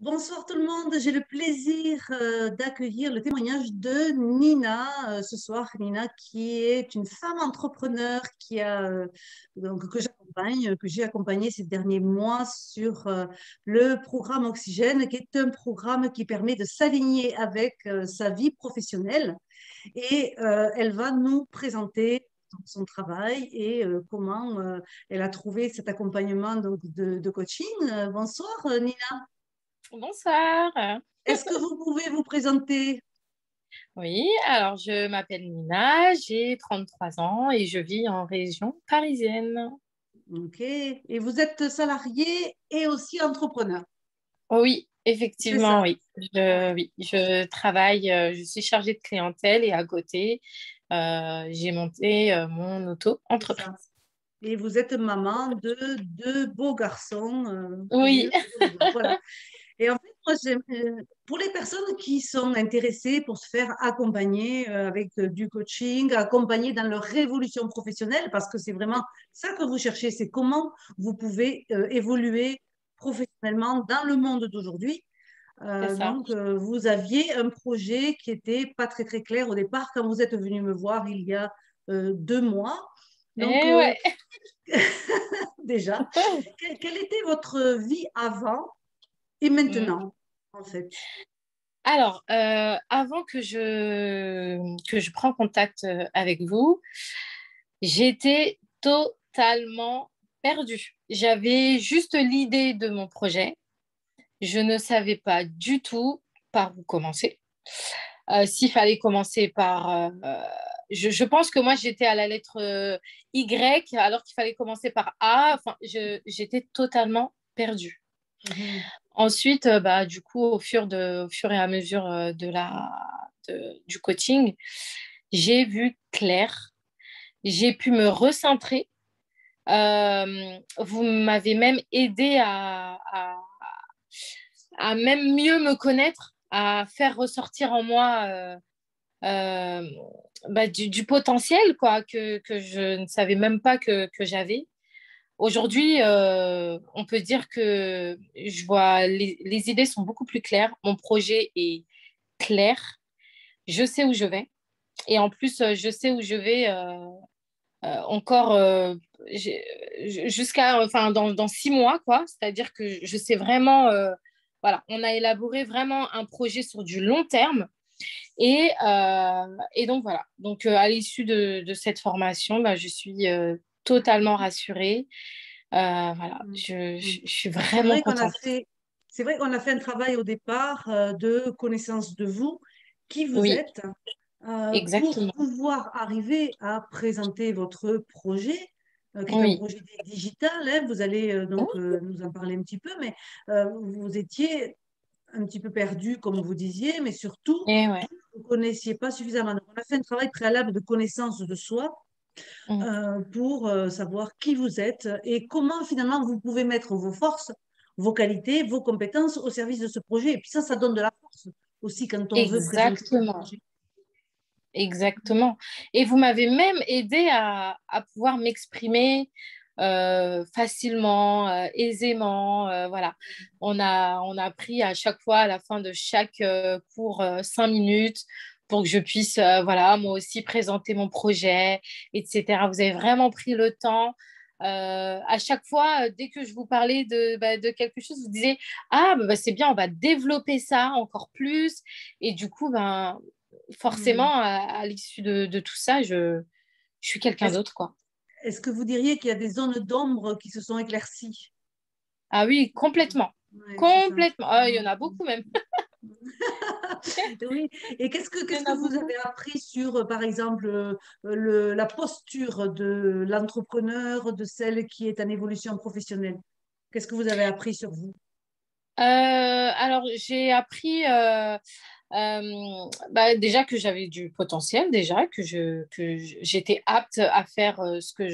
Bonsoir tout le monde, j'ai le plaisir d'accueillir le témoignage de Nina ce soir. Nina qui est une femme entrepreneur qui a, que j'ai accompagnée ces derniers mois sur le programme Oxygène, qui est un programme qui permet de s'aligner avec sa vie professionnelle. Et elle va nous présenter son travail et comment elle a trouvé cet accompagnement donc, de coaching. Bonsoir Nina. Bonsoir. Est-ce que vous pouvez vous présenter? Oui, alors je m'appelle Nina, j'ai 33 ans et je vis en région parisienne. Ok. Et vous êtes salarié et aussi entrepreneur, Oui, c'est effectivement, ça? oui. Ouais. Je travaille, je suis chargée de clientèle et à côté, j'ai monté mon C'est auto-entreprise. ça. Et vous êtes maman de deux beaux garçons, Oui. curieux. Voilà. Et en fait, moi, pour les personnes qui sont intéressées pour se faire accompagner avec du coaching, accompagner dans leur révolution professionnelle, parce que c'est vraiment ça que vous cherchez, c'est comment vous pouvez évoluer professionnellement dans le monde d'aujourd'hui. C'est ça. Vous aviez un projet qui était pas très, très clair au départ quand vous êtes venu me voir il y a 2 mois. Donc, Et ouais. déjà, quelle était votre vie avant et Mm. maintenant, en fait? Alors, avant que je prends contact avec vous, j'étais totalement perdue. J'avais juste l'idée de mon projet. Je ne savais pas du tout par où commencer. S'il fallait commencer par... je pense que moi, j'étais à la lettre Y, alors qu'il fallait commencer par A. Enfin, j'étais totalement perdue. Mhm. Ensuite, bah, du coup, au fur et à mesure du coaching, j'ai vu clair. J'ai pu me recentrer. Vous m'avez même aidé à même mieux me connaître, à faire ressortir en moi euh, bah, du potentiel quoi, que je ne savais même pas que j'avais. Mhm. Aujourd'hui, on peut dire que je vois les idées sont beaucoup plus claires. Mon projet est clair. Je sais où je vais. Et en plus, je sais où je vais encore jusqu'à, enfin, dans 6 mois, quoi. C'est-à-dire que je sais vraiment, voilà, on a élaboré vraiment un projet sur du long terme. Et donc, voilà. Donc, à l'issue de cette formation, bah, je suis totalement rassurée. Voilà, Mhm. je suis C'est vraiment vrai qu'on a contente. fait, c'est vrai qu'on a fait un travail au départ de connaissance de vous, qui vous Oui, êtes, pour exactement. pouvoir arriver à présenter votre projet, qui est un Oui. projet digital, hein. Vous allez nous en parler un petit peu, mais vous étiez un petit peu perdu, comme vous disiez, mais surtout, Et ouais. vous ne connaissiez pas suffisamment. Donc, on a fait un travail préalable de connaissance de soi Mm. pour savoir qui vous êtes et comment finalement vous pouvez mettre vos forces, vos qualités, vos compétences au service de ce projet. Et puis ça donne de la force aussi quand on veut présenter un Exactement. projet. Exactement. Et vous m'avez même aidé à pouvoir m'exprimer facilement, aisément. Voilà. On a pris à chaque fois, à la fin de chaque cours, 5 minutes pour que je puisse, voilà, moi aussi présenter mon projet, etc. Vous avez vraiment pris le temps. À chaque fois, dès que je vous parlais de quelque chose, vous disiez, ah, bah, c'est bien, on va développer ça encore plus. Et du coup, ben, Hmm. forcément, à l'issue de tout ça, je suis quelqu'un Est-ce, d'autre, quoi. est-ce que vous diriez qu'il y a des zones d'ombre qui se sont éclaircies? Ah oui, complètement. Oui, c'est ça. Complètement. Ah, il y en a beaucoup même. Oui. Et qu'est-ce que, Il y qu'est-ce en que a vous beaucoup. avez appris sur, par exemple, la posture de l'entrepreneur, de celle qui est en évolution professionnelle? Qu'est-ce que vous avez appris sur vous? Alors, j'ai appris bah, déjà que j'avais du potentiel, déjà, j'étais apte à faire ce que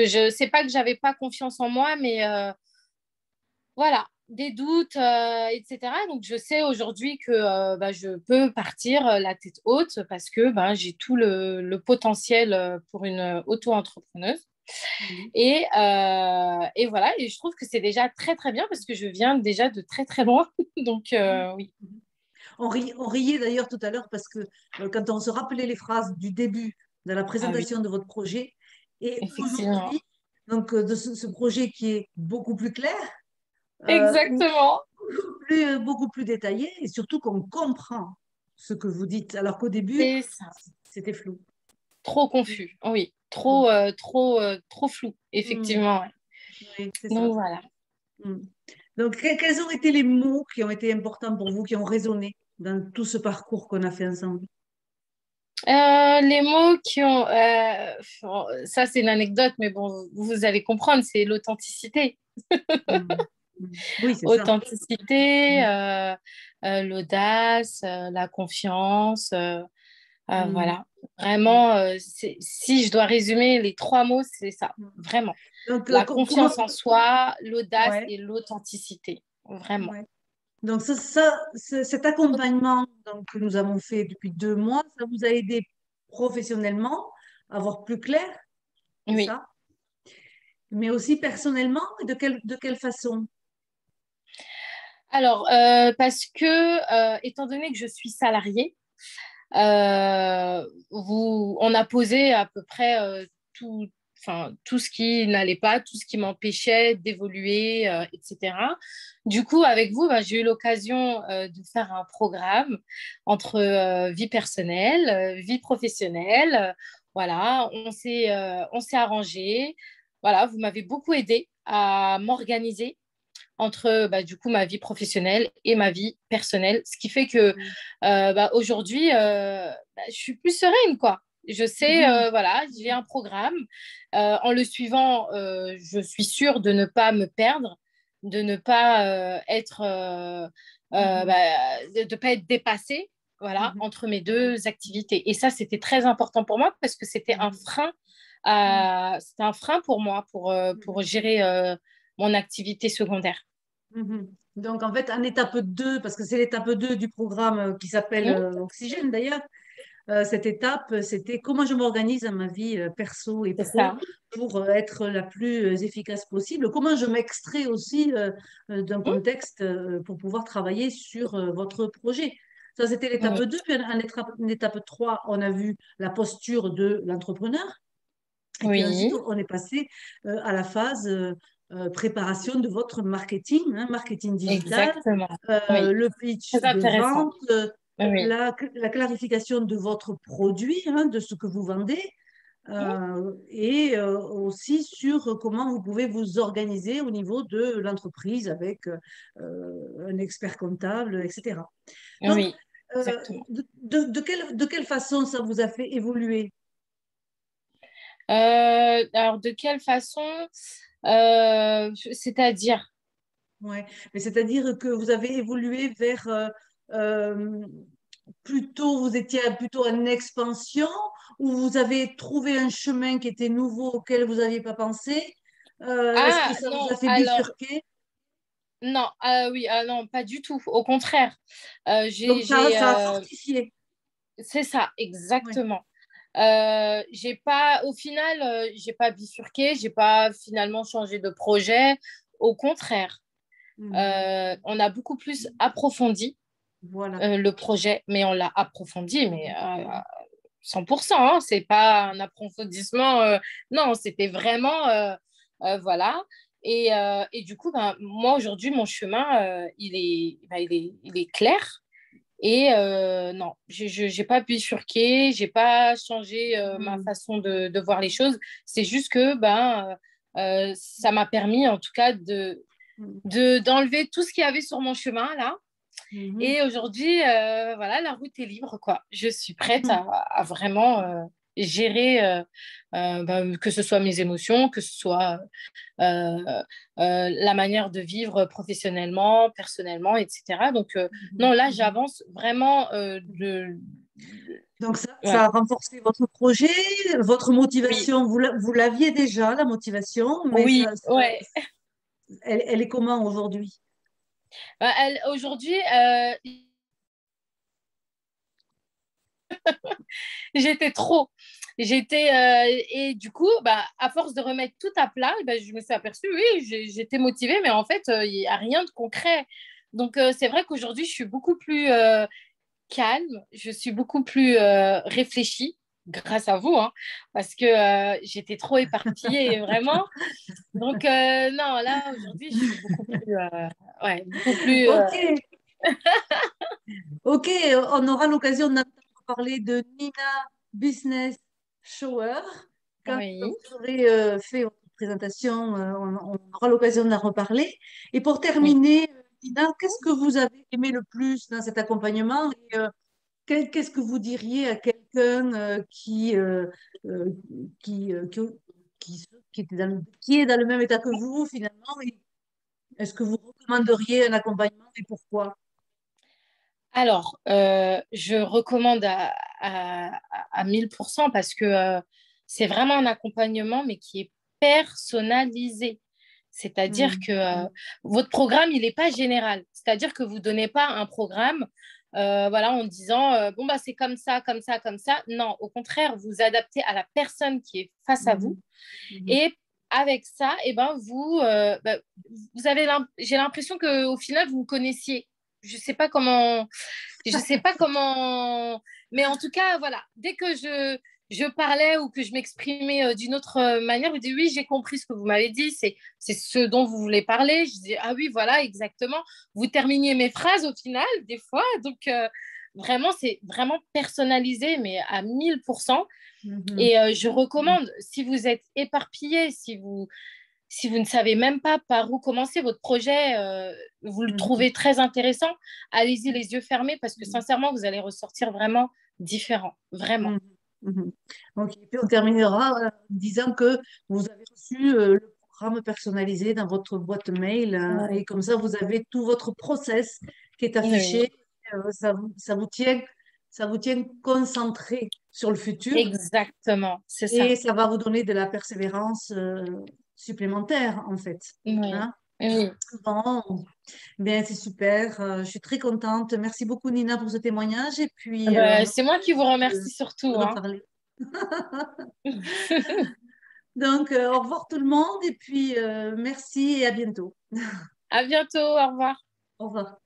je sais pas que j'avais pas confiance en moi, mais voilà, des doutes, etc. Donc, je sais aujourd'hui que bah, je peux partir la tête haute parce que bah, j'ai tout le potentiel pour une auto-entrepreneuse. Mhm. Et voilà, et je trouve que c'est déjà très, très bien parce que je viens déjà de très, très loin. Donc, Mhm. oui. Mhm. On riait d'ailleurs tout à l'heure parce que quand on se rappelait les phrases du début de la Ah oui, présentation de votre projet et effectivement. aujourd'hui, donc de ce projet qui est beaucoup plus clair, ou Exactement. beaucoup plus détaillé et surtout qu'on comprend ce que vous dites, alors qu'au début, C'est ça. c'était flou. Trop Mm, confus. Oui, mm, trop flou, mm. effectivement. Ouais. Oui, c'est ça. Donc, voilà. Mm. Donc, quels ont été les mots qui ont été importants pour vous, qui ont résonné dans tout ce parcours qu'on a fait ensemble? Les mots qui ont... ça, c'est une anecdote, mais bon, vous allez comprendre, c'est l'authenticité. Mm, mm. Oui, c'est ça. Authenticité, Mm, l'audace, la confiance. mm, Voilà. mm, Vraiment, si je dois résumer les trois mots, c'est ça. mm. Vraiment. Donc, La comment... confiance en soi, l'audace Ouais, et l'authenticité. Vraiment. ouais. Donc, cet accompagnement donc, que nous avons fait depuis 2 mois, ça vous a aidé professionnellement à voir plus clair, c'est Oui. ça? Mais aussi personnellement, et de quelle façon? Alors, parce que, étant donné que je suis salariée, on a posé à peu près tout, enfin, tout ce qui n'allait pas, tout ce qui m'empêchait d'évoluer, etc. Du coup, avec vous, bah, j'ai eu l'occasion de faire un programme entre vie personnelle, vie professionnelle. Voilà, on s'est arrangé. Voilà, vous m'avez beaucoup aidé à m'organiser entre bah, du coup ma vie professionnelle et ma vie personnelle, ce qui fait que bah, aujourd'hui bah, je suis plus sereine quoi. Je sais, Mhm. voilà, j'ai un programme. En le suivant, je suis sûre de ne pas me perdre, de ne pas être, Mhm. bah, de pas être dépassée, voilà, Mhm. entre mes deux activités. Et ça, c'était très important pour moi parce que Mhm. c'était un frein pour moi pour Mhm. gérer mon activité secondaire. Mhm. Donc, en fait, en étape 2, parce que c'est l'étape 2 du programme qui s'appelle Hmm, Oxygène d'ailleurs, cette étape, c'était comment je m'organise dans ma vie perso et c'est pro ça. pour être la plus efficace possible. Comment je m'extrais aussi d'un Hmm, contexte pour pouvoir travailler sur votre projet. Ça, c'était l'étape oui, 2. Puis en étape 3, on a vu la posture de l'entrepreneur. Et puis ensuite, oui, on est passé à la phase préparation de votre marketing, hein, marketing digital, exactement. Oui, le pitch très de intéressant. vente, Oui. la clarification de votre produit, hein, de ce que vous vendez, Hmm, et aussi sur comment vous pouvez vous organiser au niveau de l'entreprise avec un expert comptable, etc. Donc, oui, exactement. de quelle façon ça vous a fait évoluer? Alors, de quelle façon c'est-à-dire? Ouais. Mais c'est-à-dire que vous avez évolué vers euh, plutôt, vous étiez plutôt en expansion ou vous avez trouvé un chemin qui était nouveau auquel vous n'aviez pas pensé? Est-ce que Ah, ça vous non, a fait alors, bifurquer? non, ah oui, ah non, pas du tout. Au contraire, Donc ça a fortifié. c'est ça, Ouais. exactement. J'ai pas, au final, j'ai pas bifurqué, j'ai pas finalement changé de projet. Au contraire, Mhm. on a beaucoup plus approfondi Voilà. le projet, mais on l'a approfondi, mais Mhm. 100%, hein, c'est pas un approfondissement, non, c'était vraiment, voilà. Et du coup, ben, moi, aujourd'hui, mon chemin, il est clair. Et non, j'ai pas bifurqué, j'ai pas changé ma Mhm. façon de voir les choses. C'est juste que ben, ça m'a permis, en tout cas, d'enlever tout ce qu'il y avait sur mon chemin, là. Mhm. Et aujourd'hui, voilà, la route est libre, quoi. Je suis prête Mhm. à vraiment gérer, ben, que ce soit mes émotions, que ce soit la manière de vivre professionnellement, personnellement, etc. Donc, Mhm. non, là, Mhm. j'avance vraiment Mhm. Donc ça ouais. a renforcé votre projet, votre Oui, motivation, vous l'aviez déjà, la motivation, mais oui, ouais. elle est comment aujourd'hui? Bah, aujourd'hui, j'étais trop. Et du coup, bah, à force de remettre tout à plat, bah, je me suis aperçue, oui, j'étais motivée, mais en fait, il n'y a rien de concret. Donc, c'est vrai qu'aujourd'hui, je suis beaucoup plus calme, je suis beaucoup plus réfléchie, grâce à vous, hein, parce que j'étais trop éparpillée, vraiment. Donc, non, là, aujourd'hui, je suis beaucoup plus, ouais, beaucoup plus. Ok, ok, on aura l'occasion d'entendre parler de Nina Business Shower. Quand Oui, vous aurez fait votre présentation, on aura l'occasion d'en reparler. Et pour oui. terminer, Nina, qu'est-ce que vous avez aimé le plus dans cet accompagnement et qu'est-ce que vous diriez à quelqu'un euh, qui, euh, qui, qui est dans le même état que vous, finalement? Est-ce que vous recommanderiez un accompagnement et pourquoi? Alors, je recommande à 1000% parce que c'est vraiment un accompagnement, mais qui est personnalisé. C'est-à-dire Mhm. que votre programme, il n'est pas général. C'est-à-dire que vous ne donnez pas un programme voilà, en disant, bon, bah, c'est comme ça, comme ça, comme ça. Non, au contraire, vous adaptez à la personne qui est face à vous. Mhm. Mhm. Et avec ça, eh ben, vous avez j'ai l'impression qu'au final, vous vous connaissiez. Je sais pas comment, je sais pas comment, mais en tout cas, voilà, dès que je parlais ou que je m'exprimais d'une autre manière, vous dites oui, j'ai compris ce que vous m'avez dit, c'est ce dont vous voulez parler. Je dis ah oui, voilà, exactement. Vous terminiez mes phrases au final, des fois, donc vraiment, c'est vraiment personnalisé, mais à 1000%. Mhm. Et je recommande, si vous êtes éparpillé, si vous ne savez même pas par où commencer votre projet, vous le Mhm. trouvez très intéressant, allez-y les yeux fermés parce que sincèrement, vous allez ressortir vraiment différent, vraiment. Mhm. Mhm. Ok. Et puis on terminera en disant que vous avez reçu le programme personnalisé dans votre boîte mail Oui, et comme ça vous avez tout votre process qui est oui, affiché. Ça vous tient concentré sur le futur exactement, c'est ça. et ça va vous donner de la persévérance supplémentaire en fait. Oui, Hein? oui. Bon, bien c'est super. Je suis très contente. Merci beaucoup Nina pour ce témoignage et puis on aura C'est moi qui vous l'occasion remercie surtout, de hein. reparler. Donc, au revoir tout le monde et puis merci et à bientôt. À bientôt, au revoir. Au revoir.